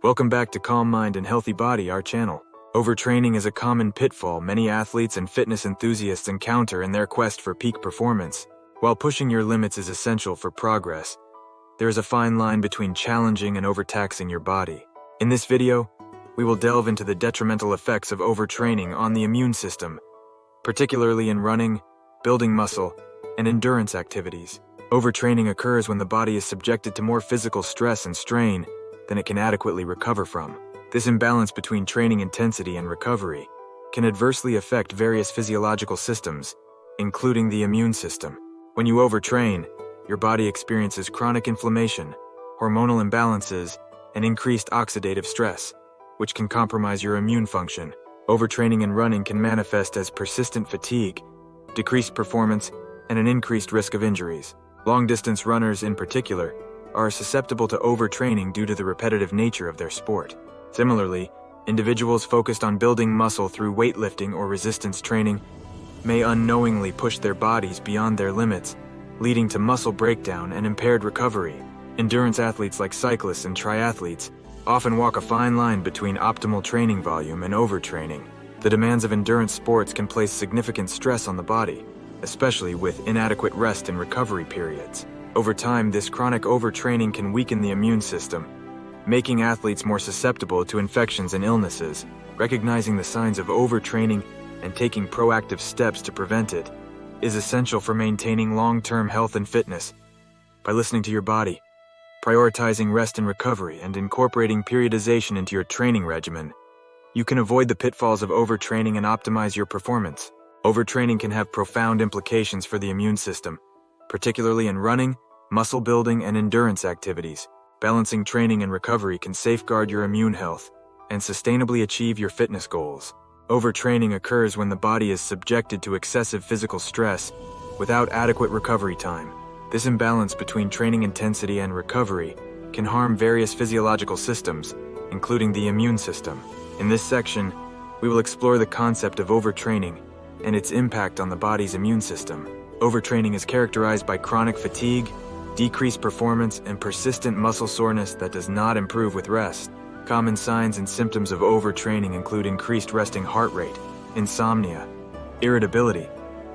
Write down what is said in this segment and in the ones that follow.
Welcome back to Calm Mind and Healthy Body, our channel. Overtraining is a common pitfall many athletes and fitness enthusiasts encounter in their quest for peak performance. While pushing your limits is essential for progress, there is a fine line between challenging and overtaxing your body. In this video, we will delve into the detrimental effects of overtraining on the immune system, particularly in running, building muscle, and endurance activities. Overtraining occurs when the body is subjected to more physical stress and strain than it can adequately recover from. This imbalance between training intensity and recovery can adversely affect various physiological systems, including the immune system. When you overtrain, your body experiences chronic inflammation, hormonal imbalances, and increased oxidative stress, which can compromise your immune function. Overtraining in running can manifest as persistent fatigue, decreased performance, and an increased risk of injuries. Long-distance runners, in particular, are susceptible to overtraining due to the repetitive nature of their sport. Similarly, individuals focused on building muscle through weightlifting or resistance training may unknowingly push their bodies beyond their limits, leading to muscle breakdown and impaired recovery. Endurance athletes like cyclists and triathletes often walk a fine line between optimal training volume and overtraining. The demands of endurance sports can place significant stress on the body, especially with inadequate rest and recovery periods. Over time, this chronic overtraining can weaken the immune system, making athletes more susceptible to infections and illnesses. Recognizing the signs of overtraining and taking proactive steps to prevent it is essential for maintaining long-term health and fitness. By listening to your body, prioritizing rest and recovery, and incorporating periodization into your training regimen, you can avoid the pitfalls of overtraining and optimize your performance. Overtraining can have profound implications for the immune system, particularly in running, muscle building, and endurance activities. Balancing training and recovery can safeguard your immune health and sustainably achieve your fitness goals. Overtraining occurs when the body is subjected to excessive physical stress without adequate recovery time. This imbalance between training intensity and recovery can harm various physiological systems, including the immune system. In this section, we will explore the concept of overtraining and its impact on the body's immune system. Overtraining is characterized by chronic fatigue, decreased performance, and persistent muscle soreness that does not improve with rest. Common signs and symptoms of overtraining include increased resting heart rate, insomnia, irritability,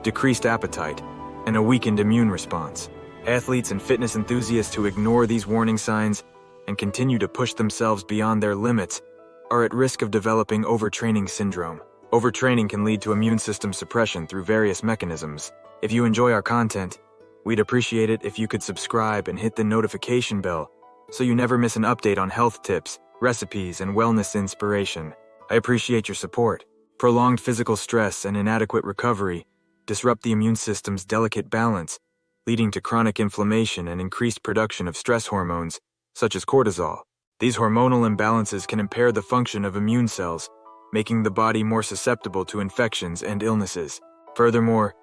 decreased appetite, and a weakened immune response. Athletes and fitness enthusiasts who ignore these warning signs and continue to push themselves beyond their limits are at risk of developing overtraining syndrome. Overtraining can lead to immune system suppression through various mechanisms. If you enjoy our content, we'd appreciate it if you could subscribe and hit the notification bell so you never miss an update on health tips, recipes, and wellness inspiration. I appreciate your support. Prolonged physical stress and inadequate recovery disrupt the immune system's delicate balance, leading to chronic inflammation and increased production of stress hormones, such as cortisol. These hormonal imbalances can impair the function of immune cells, making the body more susceptible to infections and illnesses. Furthermore,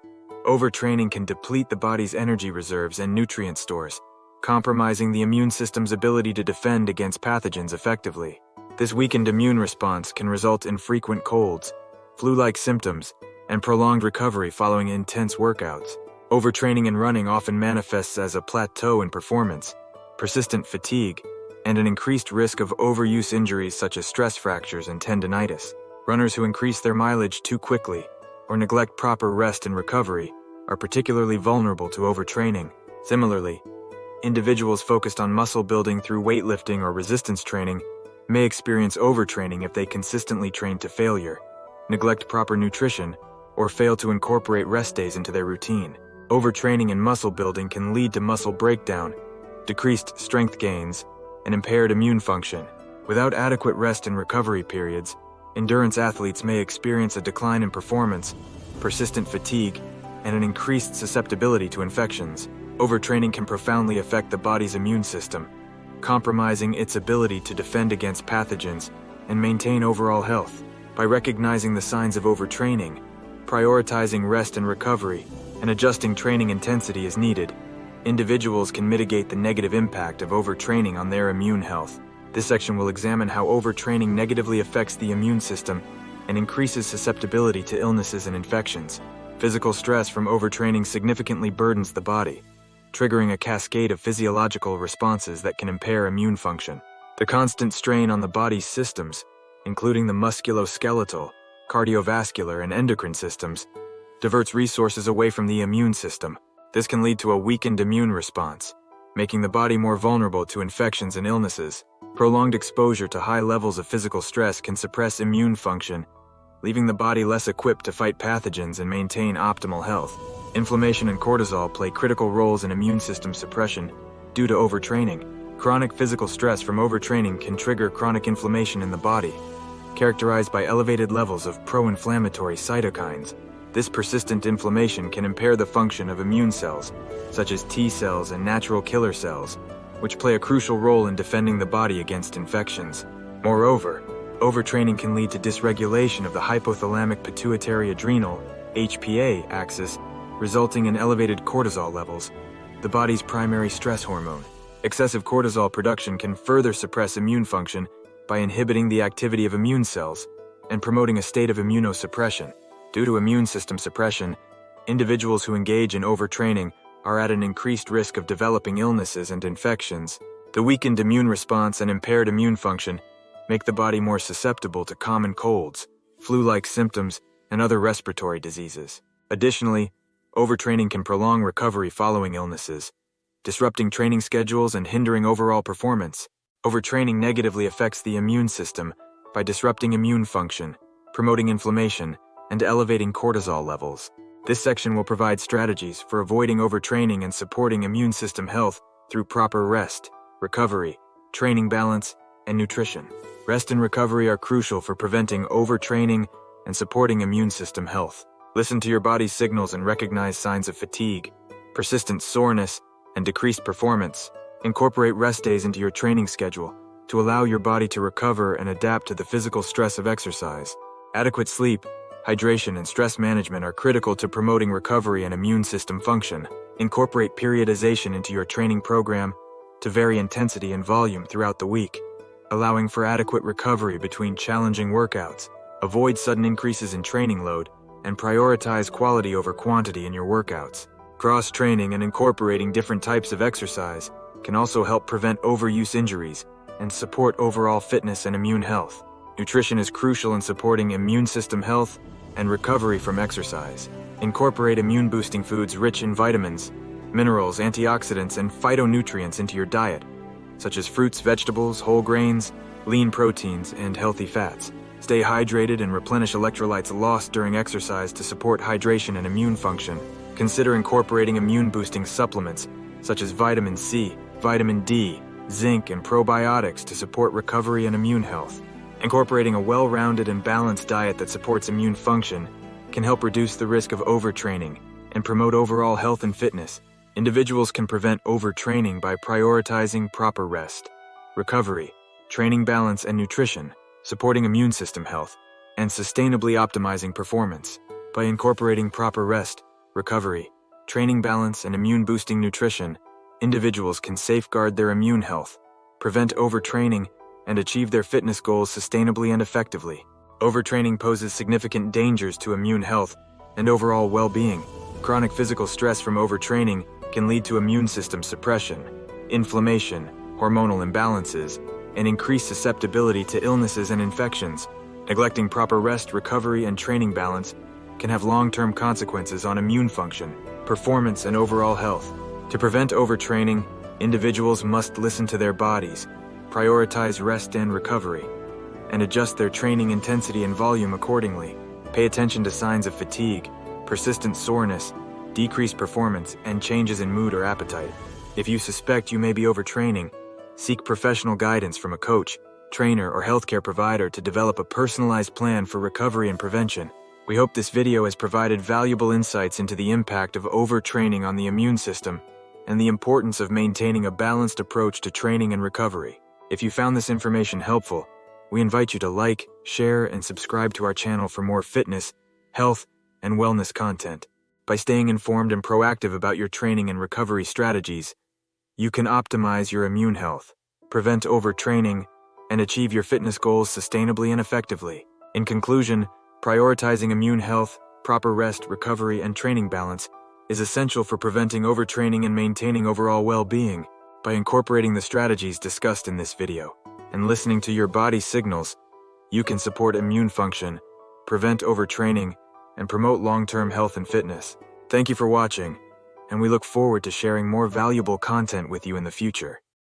overtraining can deplete the body's energy reserves and nutrient stores, compromising the immune system's ability to defend against pathogens effectively. This weakened immune response can result in frequent colds, flu-like symptoms, and prolonged recovery following intense workouts. Overtraining in running often manifests as a plateau in performance, persistent fatigue, and an increased risk of overuse injuries such as stress fractures and tendinitis. Runners who increase their mileage too quickly or neglect proper rest and recovery are particularly vulnerable to overtraining. Similarly, individuals focused on muscle building through weightlifting or resistance training may experience overtraining if they consistently train to failure, neglect proper nutrition, or fail to incorporate rest days into their routine. Overtraining in muscle building can lead to muscle breakdown, decreased strength gains, and impaired immune function. Without adequate rest and recovery periods, endurance athletes may experience a decline in performance, persistent fatigue, and an increased susceptibility to infections. Overtraining can profoundly affect the body's immune system, compromising its ability to defend against pathogens and maintain overall health. By recognizing the signs of overtraining, prioritizing rest and recovery, and adjusting training intensity as needed, individuals can mitigate the negative impact of overtraining on their immune health. This section will examine how overtraining negatively affects the immune system and increases susceptibility to illnesses and infections. Physical stress from overtraining significantly burdens the body, triggering a cascade of physiological responses that can impair immune function. The constant strain on the body's systems, including the musculoskeletal, cardiovascular, and endocrine systems, diverts resources away from the immune system. This can lead to a weakened immune response, making the body more vulnerable to infections and illnesses. Prolonged exposure to high levels of physical stress can suppress immune function, leaving the body less equipped to fight pathogens and maintain optimal health. Inflammation and cortisol play critical roles in immune system suppression due to overtraining. Chronic physical stress from overtraining can trigger chronic inflammation in the body, characterized by elevated levels of pro-inflammatory cytokines. This persistent inflammation can impair the function of immune cells, such as T cells and natural killer cells, which play a crucial role in defending the body against infections. Moreover, overtraining can lead to dysregulation of the hypothalamic pituitary adrenal (HPA) axis, resulting in elevated cortisol levels, the body's primary stress hormone. Excessive cortisol production can further suppress immune function by inhibiting the activity of immune cells and promoting a state of immunosuppression. Due to immune system suppression, individuals who engage in overtraining are at an increased risk of developing illnesses and infections. The weakened immune response and impaired immune function make the body more susceptible to common colds, flu-like symptoms, and other respiratory diseases. Additionally, overtraining can prolong recovery following illnesses, disrupting training schedules and hindering overall performance. Overtraining negatively affects the immune system by disrupting immune function, promoting inflammation, and elevating cortisol levels. This section will provide strategies for avoiding overtraining and supporting immune system health through proper rest, recovery, training balance, and nutrition. Rest and recovery are crucial for preventing overtraining and supporting immune system health. Listen to your body's signals and recognize signs of fatigue, persistent soreness, and decreased performance. Incorporate rest days into your training schedule to allow your body to recover and adapt to the physical stress of exercise. Adequate sleep, hydration, and stress management are critical to promoting recovery and immune system function. Incorporate periodization into your training program to vary intensity and volume throughout the week, allowing for adequate recovery between challenging workouts. Avoid sudden increases in training load and prioritize quality over quantity in your workouts. Cross-training and incorporating different types of exercise can also help prevent overuse injuries and support overall fitness and immune health. Nutrition is crucial in supporting immune system health and recovery from exercise. Incorporate immune-boosting foods rich in vitamins, minerals, antioxidants, and phytonutrients into your diet, such as fruits, vegetables, whole grains, lean proteins, and healthy fats. Stay hydrated and replenish electrolytes lost during exercise to support hydration and immune function. Consider incorporating immune-boosting supplements such as vitamin C, vitamin D, zinc, and probiotics to support recovery and immune health. Incorporating a well-rounded and balanced diet that supports immune function can help reduce the risk of overtraining and promote overall health and fitness. Individuals can prevent overtraining by prioritizing proper rest, recovery, training balance, and nutrition, supporting immune system health, and sustainably optimizing performance. By incorporating proper rest, recovery, training balance, and immune-boosting nutrition, individuals can safeguard their immune health, prevent overtraining, and achieve their fitness goals sustainably and effectively. Overtraining poses significant dangers to immune health and overall well-being. Chronic physical stress from overtraining can lead to immune system suppression, inflammation, hormonal imbalances, and increased susceptibility to illnesses and infections. Neglecting proper rest, recovery, and training balance can have long-term consequences on immune function, performance, and overall health. To prevent overtraining, individuals must listen to their bodies, prioritize rest and recovery, and adjust their training intensity and volume accordingly. Pay attention to signs of fatigue, persistent soreness, decreased performance, and changes in mood or appetite. If you suspect you may be overtraining, seek professional guidance from a coach, trainer, or healthcare provider to develop a personalized plan for recovery and prevention. We hope this video has provided valuable insights into the impact of overtraining on the immune system and the importance of maintaining a balanced approach to training and recovery. If you found this information helpful, we invite you to like, share, and subscribe to our channel for more fitness, health, and wellness content. By staying informed and proactive about your training and recovery strategies, you can optimize your immune health, prevent overtraining, and achieve your fitness goals sustainably and effectively. In conclusion, prioritizing immune health, proper rest, recovery, and training balance is essential for preventing overtraining and maintaining overall well-being. By incorporating the strategies discussed in this video and listening to your body's signals, you can support immune function, prevent overtraining, and promote long-term health and fitness. Thank you for watching, and we look forward to sharing more valuable content with you in the future.